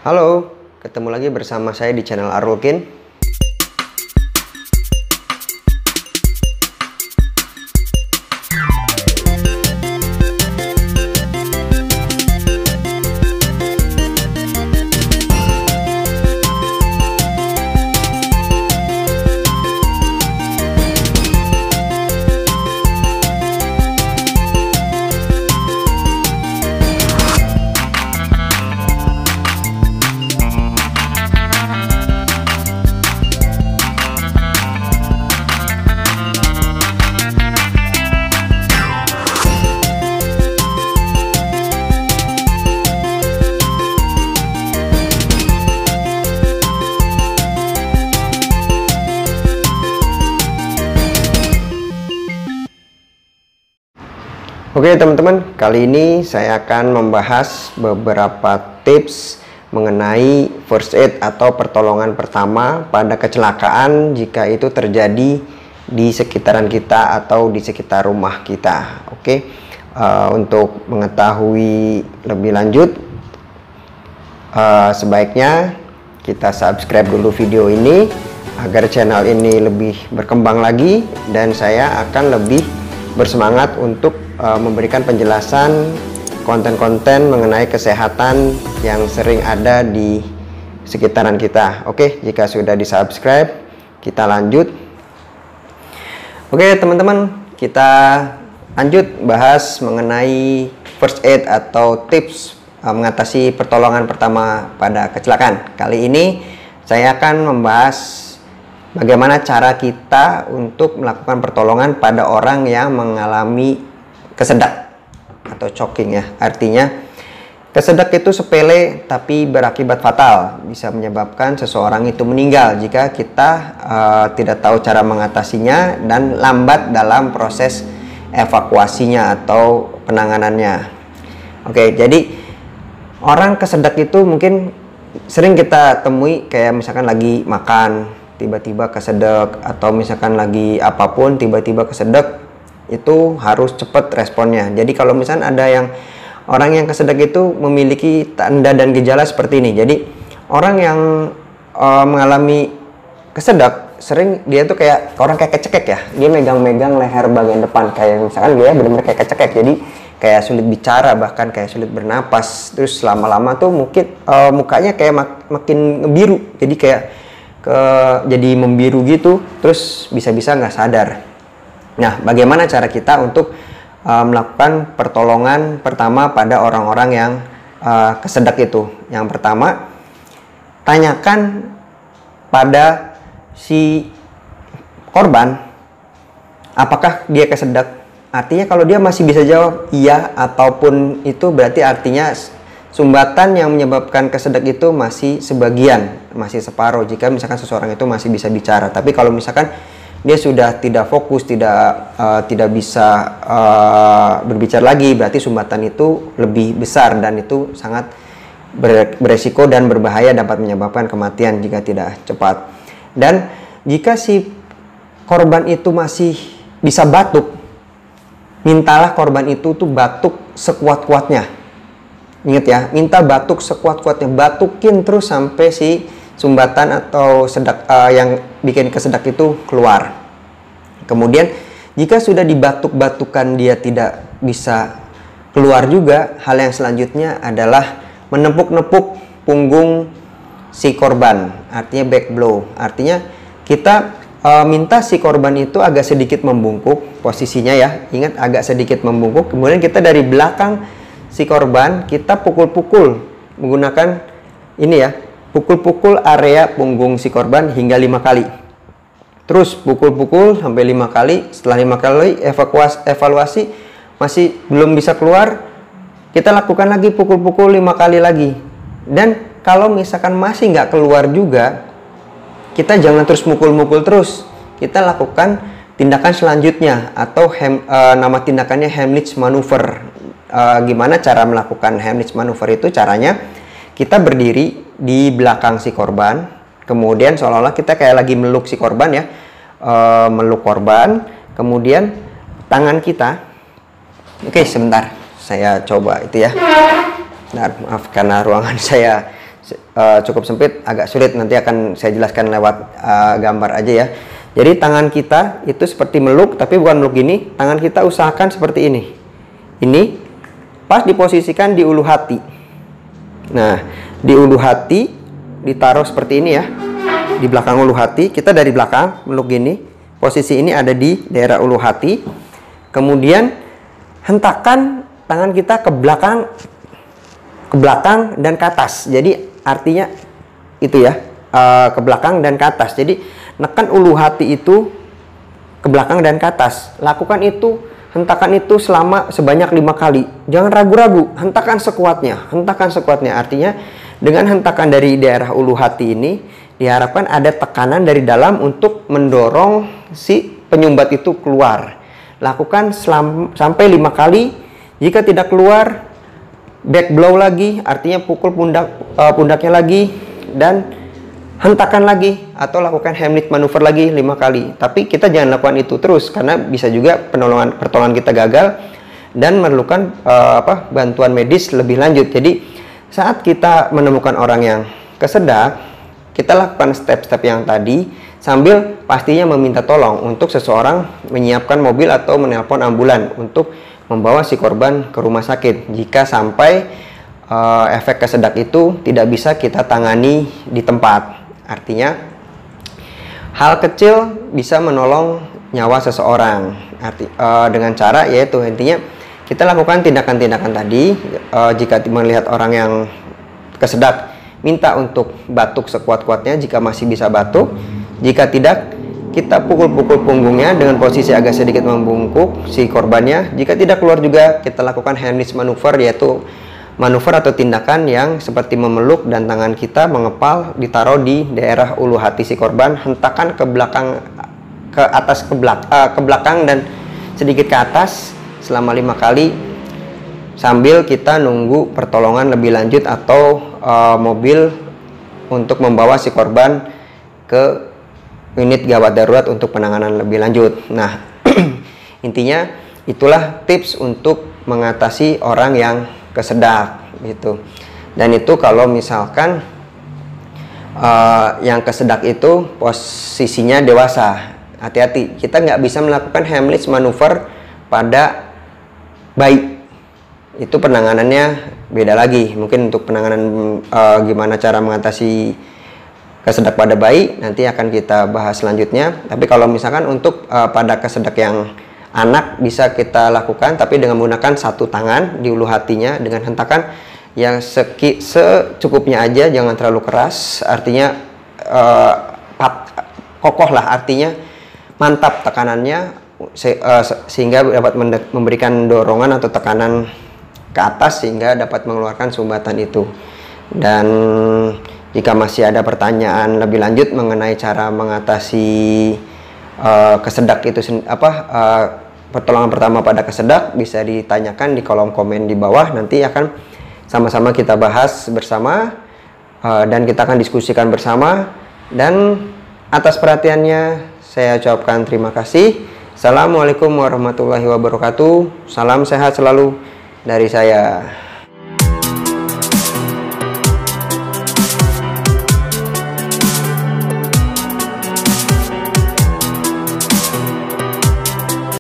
Halo, ketemu lagi bersama saya di channel Arulkin. Oke teman-teman, kali ini saya akan membahas beberapa tips mengenai first aid atau pertolongan pertama pada kecelakaan jika itu terjadi di sekitaran kita atau di sekitar rumah kita. Oke, untuk mengetahui lebih lanjut, sebaiknya kita subscribe dulu video ini agar channel ini lebih berkembang lagi dan saya akan lebih bersemangat untuk memberikan penjelasan konten-konten mengenai kesehatan yang sering ada di sekitaran kita. Oke, jika sudah di subscribe, kita lanjut. Oke teman-teman, kita lanjut bahas mengenai first aid atau tips mengatasi pertolongan pertama pada kecelakaan. Kali ini saya akan membahas bagaimana cara kita untuk melakukan pertolongan pada orang yang mengalami kesedak atau choking ya. Artinya kesedak itu sepele tapi berakibat fatal, bisa menyebabkan seseorang itu meninggal jika kita tidak tahu cara mengatasinya dan lambat dalam proses evakuasinya atau penanganannya. Oke, jadi orang kesedak itu mungkin sering kita temui kayak misalkan lagi makan tiba-tiba kesedek, atau misalkan lagi apapun tiba-tiba kesedek, itu harus cepat responnya. Jadi kalau misalnya ada yang orang yang kesedek itu memiliki tanda dan gejala seperti ini. Jadi orang yang mengalami kesedek sering dia tuh kayak orang kayak kecekek ya. Dia megang-megang leher bagian depan kayak misalkan dia benar-benar kayak kecekek. Jadi kayak sulit bicara, bahkan kayak sulit bernapas. Terus lama-lama tuh mungkin mukanya kayak makin ngebiru. Jadi kayak jadi membiru gitu. Terus bisa-bisa nggak sadar. Nah, bagaimana cara kita untuk melakukan pertolongan pertama pada orang-orang yang kesedak itu? Yang pertama, tanyakan pada si korban apakah dia kesedak. Artinya kalau dia masih bisa jawab iya ataupun itu, berarti artinya sumbatan yang menyebabkan kesedak itu masih sebagian, masih separuh jika misalkan seseorang itu masih bisa bicara. Tapi kalau misalkan dia sudah tidak fokus, tidak bisa berbicara lagi, berarti sumbatan itu lebih besar dan itu sangat beresiko dan berbahaya, dapat menyebabkan kematian jika tidak cepat. Dan jika si korban itu masih bisa batuk, mintalah korban itu tuh batuk sekuat-kuatnya. Ingat ya, minta batuk sekuat-kuatnya, batukin terus sampai si sumbatan atau sedak yang bikin kesedak itu keluar. Kemudian jika sudah dibatuk-batukan dia tidak bisa keluar juga, hal yang selanjutnya adalah menepuk-nepuk punggung si korban, artinya back blow. Artinya kita minta si korban itu agak sedikit membungkuk posisinya ya. Ingat, agak sedikit membungkuk. Kemudian kita dari belakang si korban kita pukul-pukul menggunakan ini ya, pukul-pukul area punggung si korban hingga 5 kali. Terus pukul-pukul sampai 5 kali. Setelah 5 kali evaluasi masih belum bisa keluar, kita lakukan lagi pukul-pukul 5 kali lagi. Dan kalau misalkan masih nggak keluar juga, kita jangan terus mukul-mukul terus. Kita lakukan tindakan selanjutnya atau nama tindakannya Heimlich maneuver. Gimana cara melakukan Heimlich maneuver itu? Caranya kita berdiri di belakang si korban, kemudian seolah-olah kita kayak lagi meluk si korban ya, meluk korban, kemudian tangan kita, oke sebentar, saya coba itu ya, nah, maaf karena ruangan saya cukup sempit, agak sulit, nanti akan saya jelaskan lewat gambar aja ya. Jadi tangan kita itu seperti meluk, tapi bukan meluk gini. Tangan kita usahakan seperti ini. Ini pas diposisikan di ulu hati. Nah, di ulu hati ditaruh seperti ini ya. Di belakang ulu hati, kita dari belakang meluk gini. Posisi ini ada di daerah ulu hati. Kemudian hentakan tangan kita ke belakang dan ke atas. Jadi artinya itu ya, ke belakang dan ke atas. Jadi nekan ulu hati itu ke belakang dan ke atas. Lakukan itu, hentakan itu sebanyak 5 kali. Jangan ragu-ragu, hentakan sekuatnya. Hentakan sekuatnya artinya dengan hentakan dari daerah ulu hati ini diharapkan ada tekanan dari dalam untuk mendorong si penyumbat itu keluar. Lakukan sampai 5 kali. Jika tidak keluar, back blow lagi, artinya pukul pundaknya lagi, dan hentakan lagi, atau lakukan Heimlich maneuver lagi 5 kali. Tapi kita jangan lakukan itu terus, karena bisa juga pertolongan kita gagal dan memerlukan bantuan medis lebih lanjut. Jadi saat kita menemukan orang yang kesedak, kita lakukan step-step yang tadi sambil pastinya meminta tolong untuk seseorang menyiapkan mobil atau menelpon ambulan untuk membawa si korban ke rumah sakit jika sampai efek kesedak itu tidak bisa kita tangani di tempat. Artinya hal kecil bisa menolong nyawa seseorang dengan cara yaitu intinya kita lakukan tindakan-tindakan tadi. Jika melihat orang yang kesedak, minta untuk batuk sekuat-kuatnya jika masih bisa batuk. Jika tidak, kita pukul-pukul punggungnya dengan posisi agak sedikit membungkuk si korbannya. Jika tidak keluar juga, kita lakukan Heimlich maneuver, yaitu manuver atau tindakan yang seperti memeluk dan tangan kita mengepal ditaruh di daerah ulu hati si korban, hentakan ke belakang, ke atas, ke belakang dan sedikit ke atas selama 5 kali sambil kita nunggu pertolongan lebih lanjut atau mobil untuk membawa si korban ke unit gawat darurat untuk penanganan lebih lanjut. Nah, intinya itulah tips untuk mengatasi orang yang kesedak gitu. Dan itu kalau misalkan yang kesedak itu posisinya dewasa, hati-hati, kita nggak bisa melakukan Heimlich maneuver pada bayi. Itu penanganannya beda lagi. Mungkin untuk penanganan gimana cara mengatasi kesedak pada bayi nanti akan kita bahas selanjutnya. Tapi kalau misalkan untuk pada kesedak yang anak bisa kita lakukan, tapi dengan menggunakan satu tangan di ulu hatinya dengan hentakan yang secukupnya aja, jangan terlalu keras. Artinya kokoh lah, artinya mantap tekanannya sehingga dapat memberikan dorongan atau tekanan ke atas sehingga dapat mengeluarkan sumbatan itu. Dan jika masih ada pertanyaan lebih lanjut mengenai cara mengatasi kesedak itu pertolongan pertama pada kesedak, bisa ditanyakan di kolom komen di bawah. Nanti akan sama-sama kita bahas bersama dan kita akan diskusikan bersama. Dan atas perhatiannya saya ucapkan terima kasih. Assalamualaikum warahmatullahi wabarakatuh. Salam sehat selalu dari saya.